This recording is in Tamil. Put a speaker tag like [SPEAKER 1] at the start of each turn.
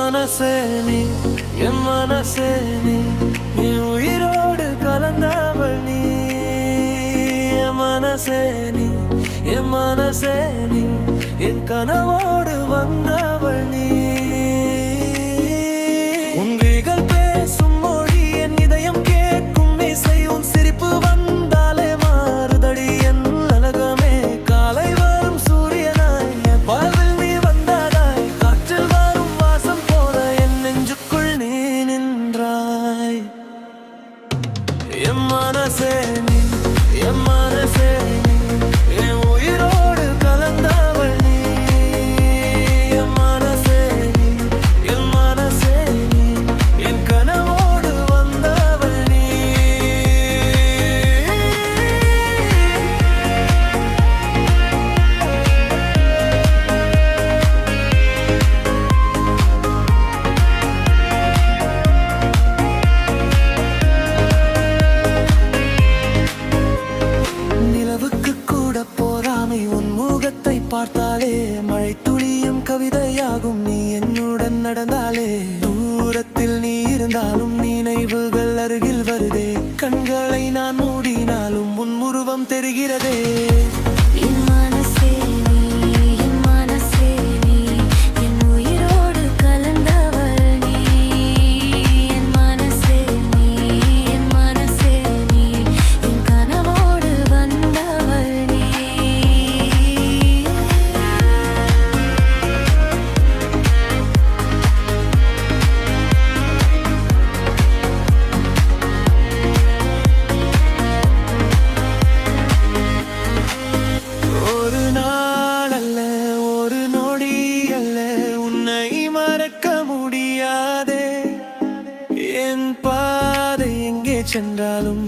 [SPEAKER 1] மனசே நீ, என் மனசே நீ, என் உயிரோடு கலந்தவள் நீ. என் மனசே நீ, என் மனசே நீ, என் கனவோடு வந்தவள் நீ. உன் விழிகள் பேசும் மொழி, என் இதயம் கேட்கும் இசை. உன் சிரிப்பு வந்தாலே மாறுதடி என் அழகமே. காலை வரும் சூரியனாய் என் வாழ்வில் நீ வந்ததாய், காற்றில் வரும் வாசம் போல என் நெஞ்சுக்குள் நீ நின்றாய். என் மனசே நீ, என் மனசே நீ, என் உயிரோடு கலந்தவள் நீ. என் மனசே நீ, என் மனசே நீ, என் கனவோடு வந்தவள் நீ. நிலவுக்கு கூட போராமை உன் முகத்தை பார்த்தாலே, மழை துளியும் கவிதையாகும் நீ என்னுடன் நடந்தாலே. தூரத்தில் நீ இருந்தாலும் நினைவுகள் அருகில் வருதே. கண்களை நான் மூடினாலும் உன் உருவம் தெரிகிறதே.
[SPEAKER 2] என் மனசே நீ, என் மனசே நீ, என் உயிரோடு கலந்தவள் நீ. என் மனசே நீ, என் மனசே நீ, என் கனவோடு வந்தவள் நீ.
[SPEAKER 1] ஒரு நாள் அல்ல, ஒரு நொடி அல்ல, உன்னை மறக்க முடியாதே. என் பாதை எங்கே சென்றாலும்